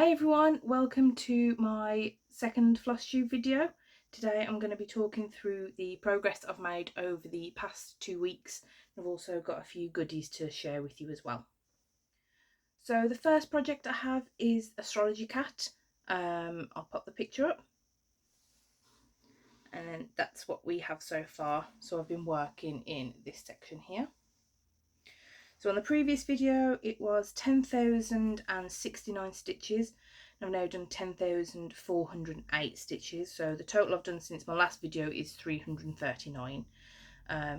Hi everyone, welcome to my second Flosstube video. Today I'm going to be talking through the progress I've made over the past 2 weeks. I've also got a few goodies to share with you as well. So the first project I have is Astrology Cat. I'll pop the picture up. And that's what we have so far. So I've been working in this section here. So on the previous video it was 10,069 stitches. I've now done 10,408 stitches, so the total I've done since my last video is 339,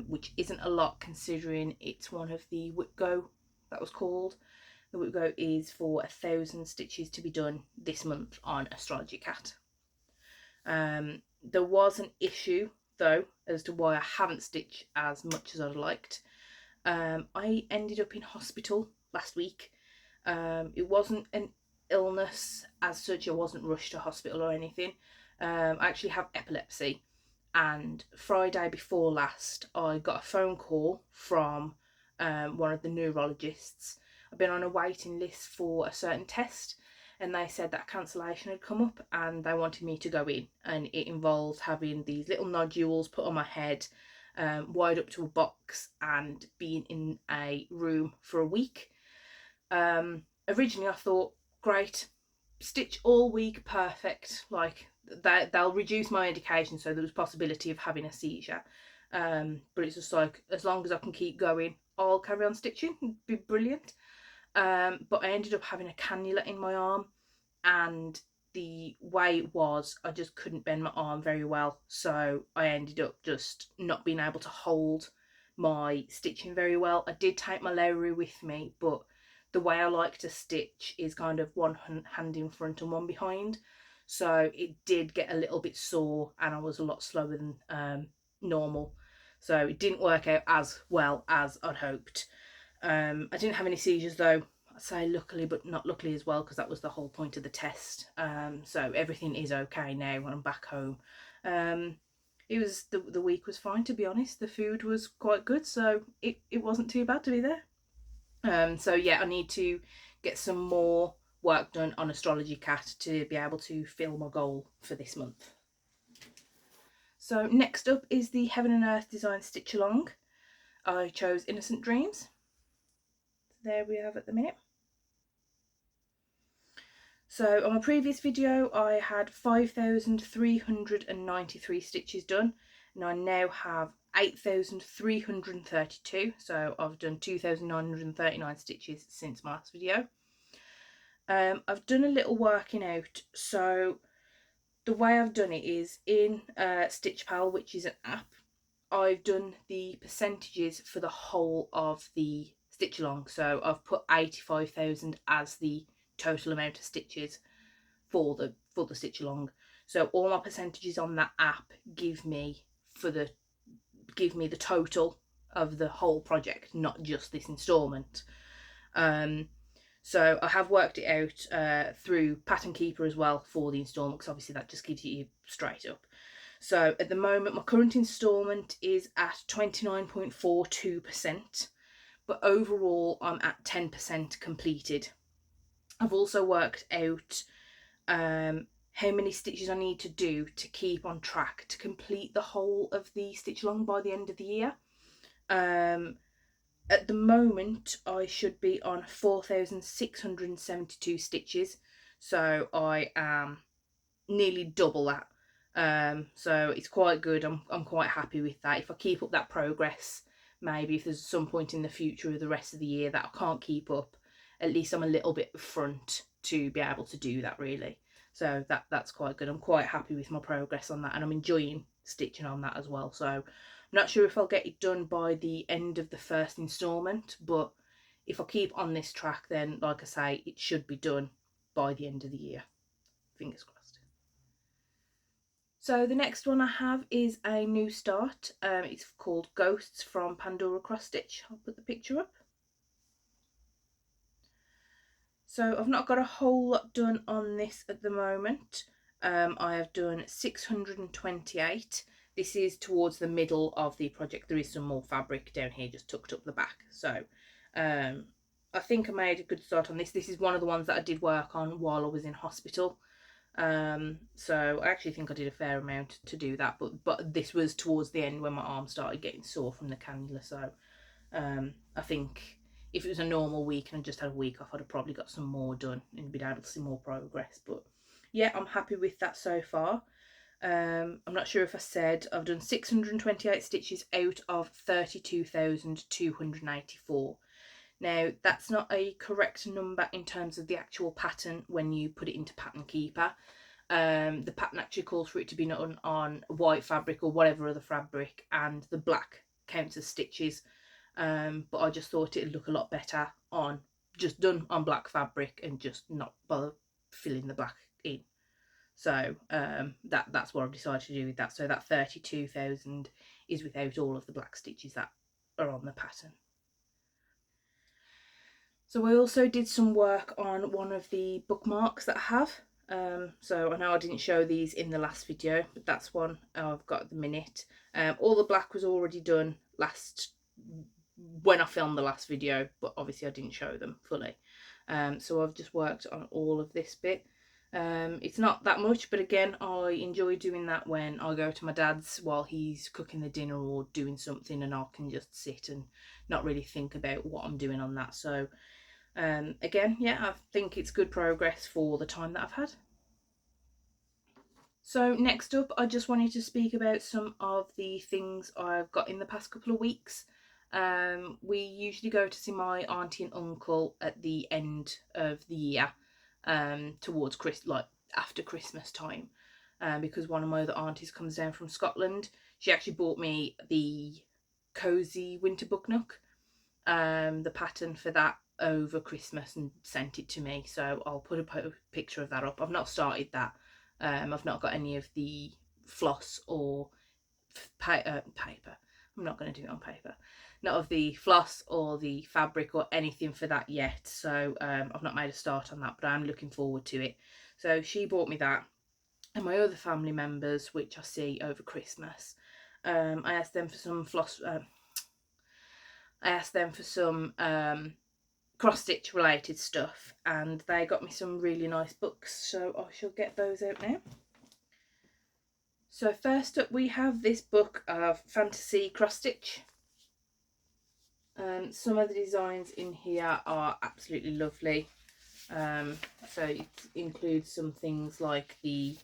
which isn't a lot considering it's one of the whip go that was called. The whip go is for 1,000 stitches to be done this month on Astrology Cat. There was an issue though as to why I haven't stitched as much as I'd liked. I ended up in hospital last week. It wasn't an illness as such, I wasn't rushed to hospital or anything. I actually have epilepsy, and Friday before last I got a phone call from one of the neurologists. I've been on a waiting list for a certain test and they said that cancellation had come up and they wanted me to go in, and it involved having these little nodules put on my head, wired up to a box and being in a room for a week. Originally I thought, great, stitch all week, perfect, like they'll reduce my medication so there was possibility of having a seizure, but it's just like, as long as I can keep going I'll carry on stitching, it'd be brilliant. But I ended up having a cannula in my arm, and the way it was, I just couldn't bend my arm very well, so I ended up just not being able to hold my stitching very well. I did take my Lowry with me, but the way I like to stitch is kind of one hand in front and one behind, so it did get a little bit sore and I was a lot slower than normal, so it didn't work out as well as I'd hoped. I didn't have any seizures though. I say luckily, but not luckily as well, because that was the whole point of the test. So everything is okay now when I'm back home. It was the week was fine, to be honest. The food was quite good, so it wasn't too bad to be there. So yeah, I need to get some more work done on Astrology Cat to be able to fill my goal for this month. So next up is the Heaven and Earth Design Stitch Along. I chose Innocent Dreams. There we have at the minute. So on my previous video I had 5,393 stitches done, and I now have 8,332, so I've done 2,939 stitches since my last video. I've done a little working out. So the way I've done it is in Stitch Pal, which is an app. I've done the percentages for the whole of the stitch along, so I've put 85,000 as the total amount of stitches for the stitch along. So all my percentages on that app give me the total of the whole project, not just this instalment. So I have worked it out through Pattern Keeper as well for the instalment, because obviously that just gives you straight up. So at the moment my current instalment is at 29.42%, but overall I'm at 10% completed. I've also worked out how many stitches I need to do to keep on track to complete the whole of the stitch along by the end of the year. At the moment I should be on 4,672 stitches, so I am nearly double that. So it's quite good. I'm quite happy with that. If I keep up that progress, maybe if there's some point in the future of the rest of the year that I can't keep up, at least I'm a little bit front to be able to do that, really. So that's quite good. I'm quite happy with my progress on that, and I'm enjoying stitching on that as well. So I'm not sure if I'll get it done by the end of the first instalment, but if I keep on this track, then like I say, it should be done by the end of the year. Fingers crossed. So the next one I have is a new start. It's called Ghosts from Pandora Cross Stitch. I'll put the picture up. So I've not got a whole lot done on this at the moment. I have done 628. This is towards the middle of the project. There is some more fabric down here just tucked up the back. So I think I made a good start on this. This is one of the ones that I did work on while I was in hospital. So I actually think I did a fair amount to do that, but this was towards the end when my arm started getting sore from the cannula. So I think if it was a normal week and I just had a week off, I'd have probably got some more done and been able to see more progress. But yeah, I'm happy with that so far. I'm not sure if I said I've done 628 stitches out of 32,284. Now, that's not a correct number in terms of the actual pattern when you put it into Pattern Keeper. The pattern actually calls for it to be done on white fabric or whatever other fabric, and the black counts as stitches. But I just thought it'd look a lot better on just done on black fabric and just not bother filling the black in. So that's what I've decided to do with that. So that 32,000 is without all of the black stitches that are on the pattern. So I also did some work on one of the bookmarks that I have. So I know I didn't show these in the last video, but that's one I've got at the minute. All the black was already done when I filmed the last video, but obviously I didn't show them fully. So I've just worked on all of this bit. It's not that much, but again, I enjoy doing that when I go to my dad's while he's cooking the dinner or doing something, and I can just sit and not really think about what I'm doing on that. So again, yeah, I think it's good progress for the time that I've had. So next up, I just wanted to speak about some of the things I've got in the past couple of weeks. We usually go to see my auntie and uncle at the end of the year, towards after Christmas time, because one of my other aunties comes down from Scotland. She actually bought me the Cozy Winter Book Nook, the pattern for that over Christmas, and sent it to me. So I'll put a picture of that up. I've not started that. I've not got any of the floss or paper. I'm not going to do it on paper. Not of the floss or the fabric or anything for that yet. So I've not made a start on that, but I'm looking forward to it. So she bought me that, and my other family members, which I see over Christmas, I asked them for some floss. I asked them for some cross stitch related stuff, and they got me some really nice books, so I shall get those out now. So first up we have this book of fantasy cross stitch. Some of the designs in here are absolutely lovely. So it includes some things like the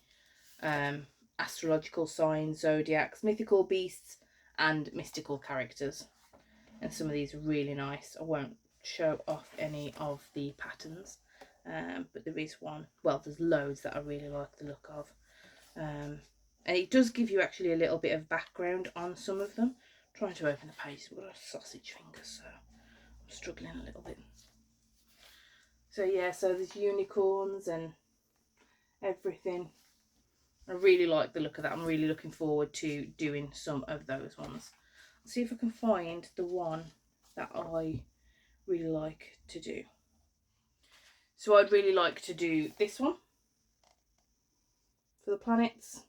astrological signs, zodiacs, mythical beasts and mystical characters, and some of these are really nice. I won't show off any of the patterns, but there is one, well, there's loads that I really like the look of, and it does give you actually a little bit of background on some of them. I'm trying to open the page, I've got a sausage finger, so I'm struggling a little bit. So yeah, so there's unicorns and everything. I really like the look of that. I'm really looking forward to doing some of those ones. I'll see if I can find the one that I really like to do. So I'd really like to do this one for the planets.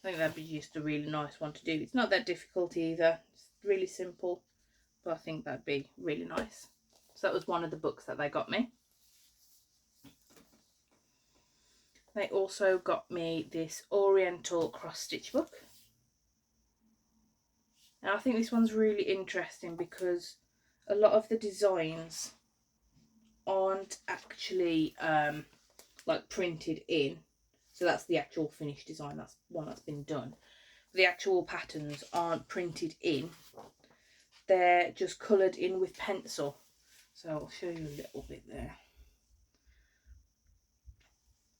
I think that'd be just a really nice one to do. It's not that difficult either. It's really simple, but I think that'd be really nice. So that was one of the books that they got me. They also got me this Oriental cross stitch book. Now I think this one's really interesting because a lot of the designs aren't actually like printed in. So that's the actual finished design, that's one that's been done. The actual patterns aren't printed in, they're just coloured in with pencil. So I'll show you a little bit there.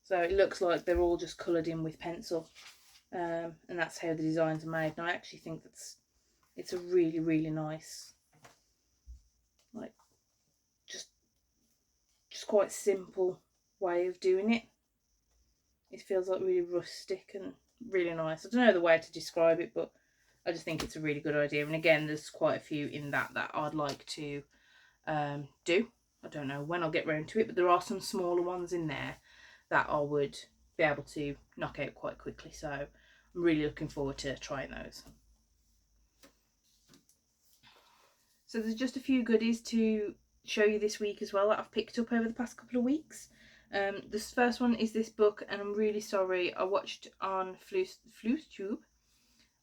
So it looks like they're all just coloured in with pencil, and that's how the designs are made. And I actually think it's a really, really nice, like just quite simple way of doing it. It feels like really rustic and really nice. I don't know the way to describe it, but I just think it's a really good idea. And again, there's quite a few in that I'd like to do. I don't know when I'll get round to it, but there are some smaller ones in there that I would be able to knock out quite quickly. So I'm really looking forward to trying those. So there's just a few goodies to show you this week as well that I've picked up over the past couple of weeks. This first one is this book, and I'm really sorry. I watched on Flosstube.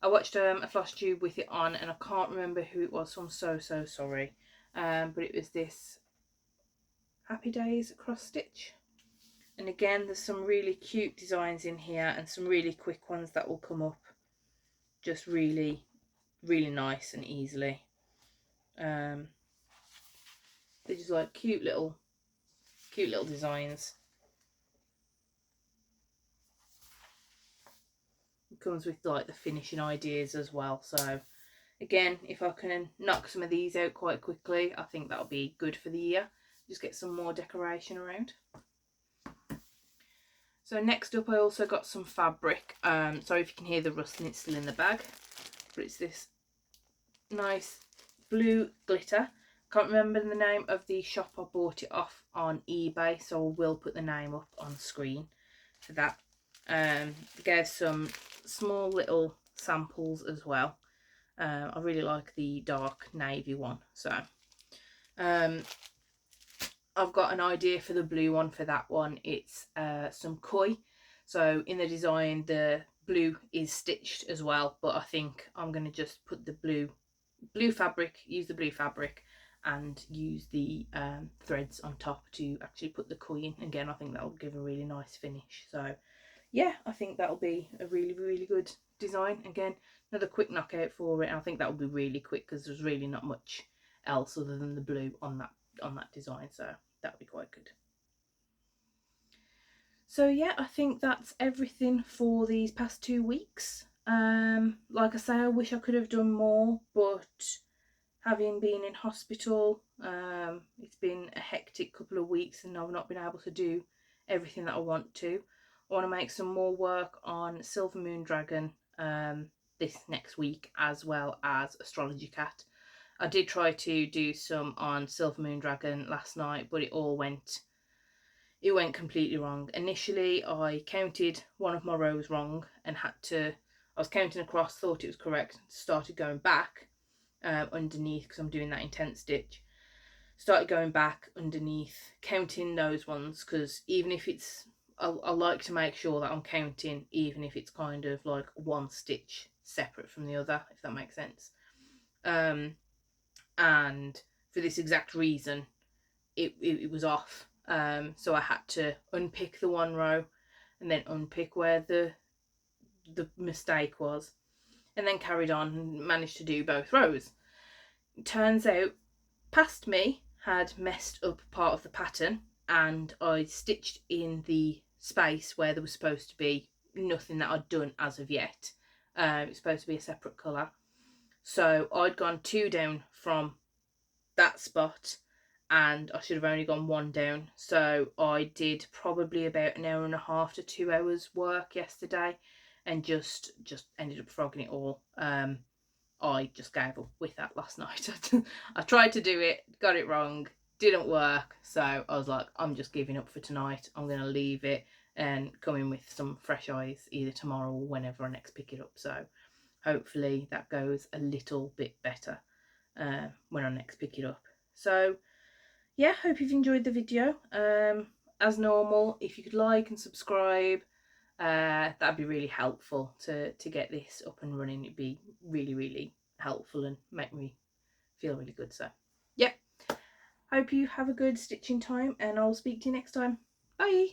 I watched a Flosstube with it on, and I can't remember who it was, so I'm so sorry. But it was this Happy Days cross stitch. And again, there's some really cute designs in here and some really quick ones that will come up just really nice and easily. They're just like cute little designs. It comes with like the finishing ideas as well. So again, if I can knock some of these out quite quickly, I think that'll be good for the year. Just get some more decoration around. So next up, I also got some fabric. Sorry if you can hear the rustling, it's still in the bag. But it's this nice blue glitter. Can't remember the name of the shop I bought it off on eBay, so I will put the name up on screen for that. Gave some small little samples as well. I really like the dark navy one, so I've got an idea for the blue one. For that one, it's some koi. So in the design, the blue is stitched as well, but I think I'm going to just put the blue fabric, use the blue fabric, and use the threads on top to actually put the koi in. Again, I think that'll give a really nice finish. So yeah, I think that'll be a really good design. Again, another quick knockout for it. I think that will be really quick because there's really not much else other than the blue on that design, so that'll be quite good. So yeah, I think that's everything for these past 2 weeks. Like I say, I wish I could have done more, but having been in hospital, it's been a hectic couple of weeks and I've not been able to do everything that I want to. I want to make some more work on Silver Moon Dragon this next week, as well as Astrology Cat. I did try to do some on Silver Moon Dragon last night, but it went completely wrong. Initially, I counted one of my rows wrong and I was counting across, thought it was correct, started going back underneath because I'm doing that intense stitch. Started going back underneath, counting those ones, because even if it's, I like to make sure that I'm counting even if it's kind of like one stitch separate from the other, if that makes sense. And for this exact reason, it was off. So I had to unpick the one row and then unpick where the mistake was, and then carried on and managed to do both rows. It turns out past me had messed up part of the pattern, and I stitched in the space where there was supposed to be nothing that I'd done as of yet. It was supposed to be a separate colour, so I'd gone 2 down from that spot and I should have only gone 1 down. So I did probably about an hour and a half to 2 hours work yesterday and just ended up frogging it all. I just gave up with that last night. I tried to do it, got it wrong, didn't work, so I was like, I'm just giving up for tonight. I'm going to leave it and come in with some fresh eyes either tomorrow or whenever I next pick it up. So hopefully that goes a little bit better when I next pick it up. So yeah, hope you've enjoyed the video. As normal, if you could like and subscribe, that'd be really helpful to get this up and running. It'd be really helpful and make me feel really good. So yeah, hope you have a good stitching time and I'll speak to you next time. Bye.